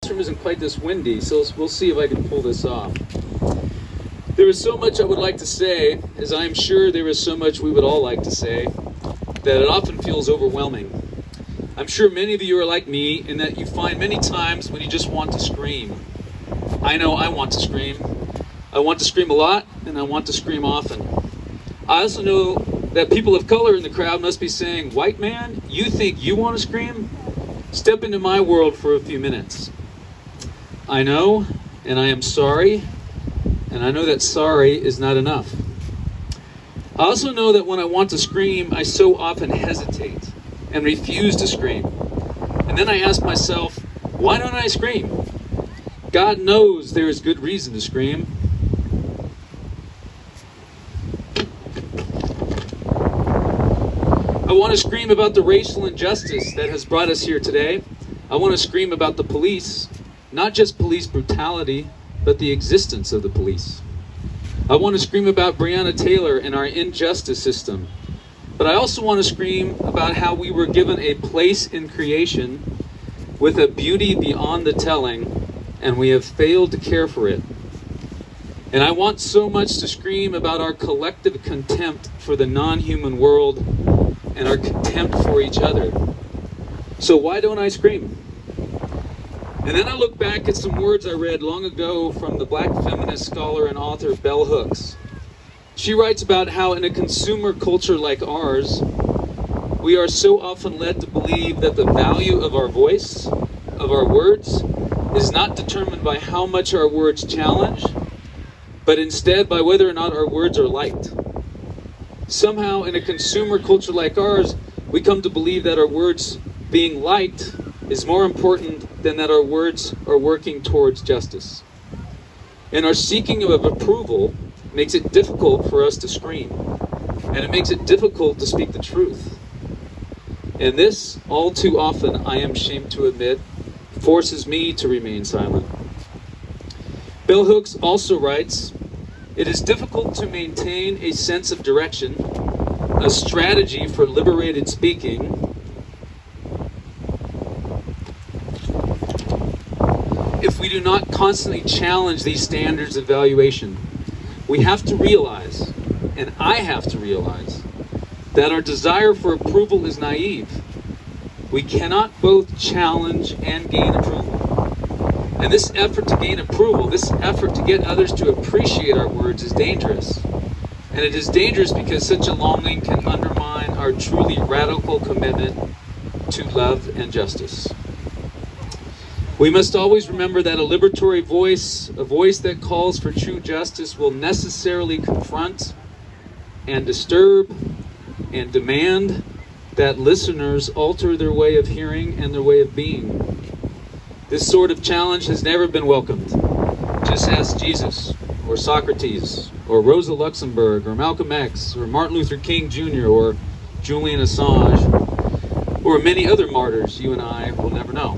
classroom isn't quite this windy, so we'll see if I can pull this off. There is so much I would like to say, as I am sure there is so much we would all like to say, that it often feels overwhelming. I'm sure many of you are like me in that you find many times when you just want to scream. I know I want to scream. I want to scream a lot, and I want to scream often. I also know that people of color in the crowd must be saying, "White man, you think you want to scream? Step into my world for a few minutes." I know, and I am sorry, and I know that sorry is not enough. I also know that when I want to scream, I so often hesitate and refuse to scream. And then I ask myself, why don't I scream? God knows there is good reason to scream. I want to scream about the racial injustice that has brought us here today. I want to scream about the police, not just police brutality, but the existence of the police. I want to scream about Breonna Taylor and our injustice system. But I also want to scream about how we were given a place in creation with a beauty beyond the telling, and we have failed to care for it. And I want so much to scream about our collective contempt for the non-human world and our contempt for each other. So why don't I scream? And then I look back at some words I read long ago from the Black feminist scholar and author Bell Hooks. She writes about how in a consumer culture like ours, we are so often led to believe that the value of our voice, of our words, is not determined by how much our words challenge, but instead by whether or not our words are liked. Somehow in a consumer culture like ours, we come to believe that our words being liked is more important than that our words are working towards justice. And our seeking of approval makes it difficult for us to scream, and it makes it difficult to speak the truth. And this, all too often, I am ashamed to admit, forces me to remain silent. Bell Hooks also writes, "It is difficult to maintain a sense of direction, a strategy for liberated speaking, if we do not constantly challenge these standards of valuation. We have to realize, and I have to realize, that our desire for approval is naive. We cannot both challenge and gain approval. And this effort to gain approval, this effort to get others to appreciate our words is dangerous. And it is dangerous because such a longing can undermine our truly radical commitment to love and justice. We must always remember that a liberatory voice, a voice that calls for true justice, will necessarily confront and disturb and demand that listeners alter their way of hearing and their way of being. This sort of challenge has never been welcomed. Just ask Jesus, or Socrates, or Rosa Luxemburg, or Malcolm X, or Martin Luther King Jr., or Julian Assange, or many other martyrs you and I will never know.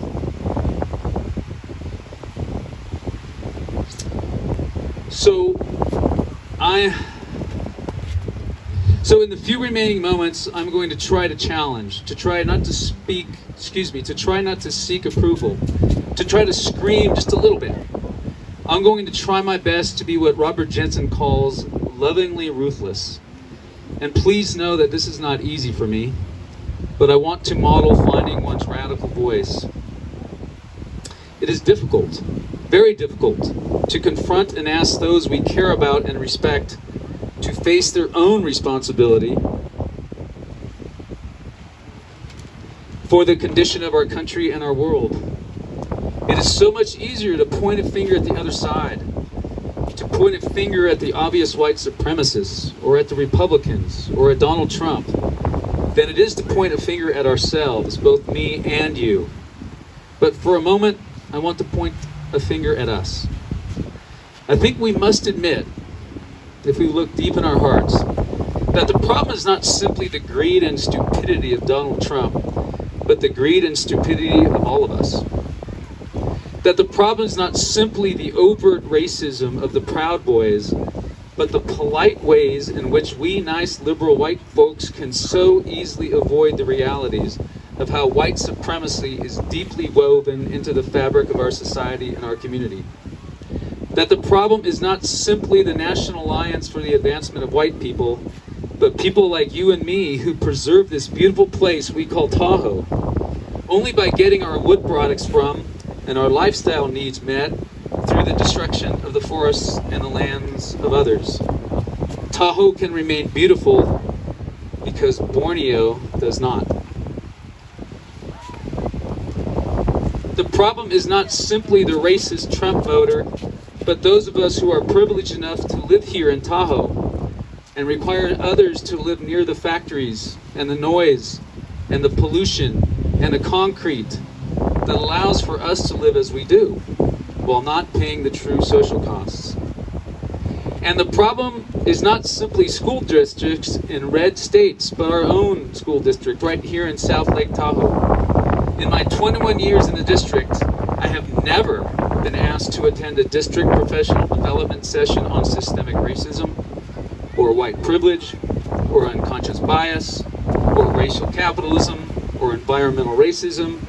So in the few remaining moments, I'm going to try to challenge, to try not to seek approval, to try to scream just a little bit. I'm going to try my best to be what Robert Jensen calls lovingly ruthless. And please know that this is not easy for me, but I want to model finding one's radical voice. It is difficult, very difficult, to confront and ask those we care about and respect to face their own responsibility for the condition of our country and our world. It is so much easier to point a finger at the other side, to point a finger at the obvious white supremacists, or at the Republicans, or at Donald Trump, than it is to point a finger at ourselves, both me and you. But for a moment, I want to point a finger at us. I think we must admit, if we look deep in our hearts, that the problem is not simply the greed and stupidity of Donald Trump, but the greed and stupidity of all of us. That the problem is not simply the overt racism of the Proud Boys, but the polite ways in which we nice liberal white folks can so easily avoid the realities of how white supremacy is deeply woven into the fabric of our society and our community. That the problem is not simply the National Alliance for the Advancement of White People, but people like you and me who preserve this beautiful place we call Tahoe, only by getting our wood products from and our lifestyle needs met through the destruction of the forests and the lands of others. Tahoe can remain beautiful because Borneo does not. The problem is not simply the racist Trump voter, but those of us who are privileged enough to live here in Tahoe and require others to live near the factories and the noise and the pollution and the concrete that allows for us to live as we do while not paying the true social costs. And the problem is not simply school districts in red states, but our own school district right here in South Lake Tahoe. In my 21 years in the district, I have never been asked to attend a district professional development session on systemic racism, or white privilege, or unconscious bias, or racial capitalism, or environmental racism,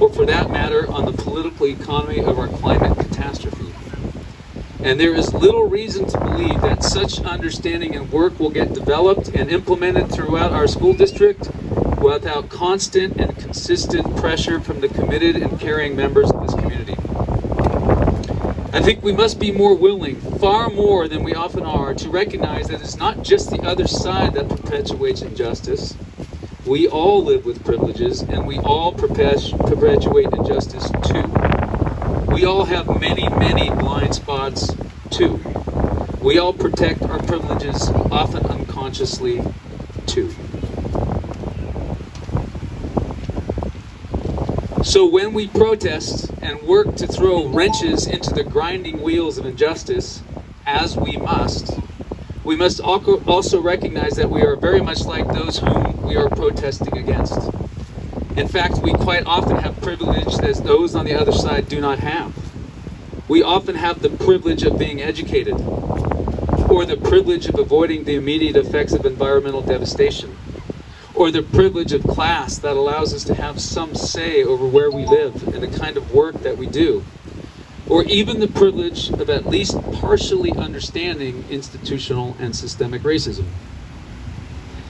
or for that matter, on the political economy of our climate catastrophe. And there is little reason to believe that such understanding and work will get developed and implemented throughout our school district without constant and consistent pressure from the committed and caring members of this community. I think we must be more willing, far more than we often are, to recognize that it's not just the other side that perpetuates injustice. We all live with privileges, and we all perpetuate injustice too. We all have many, many blind spots too. We all protect our privileges, often unconsciously too. So when we protest and work to throw wrenches into the grinding wheels of injustice, as we must also recognize that we are very much like those whom we are protesting against. In fact, we quite often have privilege that those on the other side do not have. We often have the privilege of being educated, or the privilege of avoiding the immediate effects of environmental devastation, or the privilege of class that allows us to have some say over where we live and the kind of work that we do, or even the privilege of at least partially understanding institutional and systemic racism.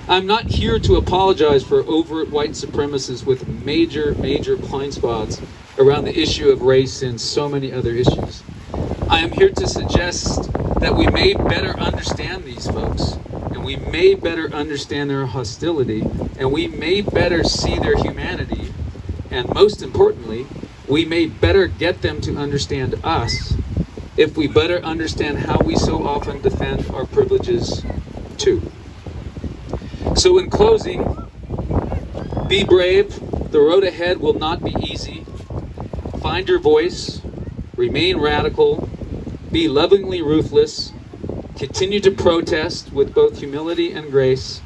I'm not here to apologize for overt white supremacists with major blind spots around the issue of race and so many other issues. I am here to suggest that we may better understand these folks, and we may better understand their hostility, and we may better see their humanity, and most importantly, we may better get them to understand us if we better understand how we so often defend our privileges too. So in closing, be brave. The road ahead will not be easy. Find your voice, remain radical, be lovingly ruthless, continue to protest with both humility and grace,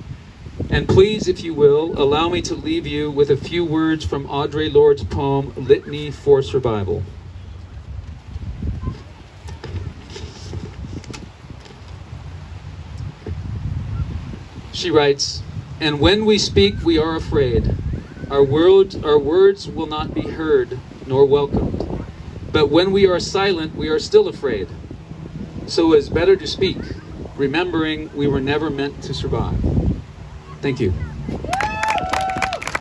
and please, if you will, allow me to leave you with a few words from Audre Lorde's poem, Litany for Survival. She writes, "And when we speak, we are afraid. Our words will not be heard nor welcomed. But when we are silent, we are still afraid. So it is better to speak, remembering we were never meant to survive." Thank you.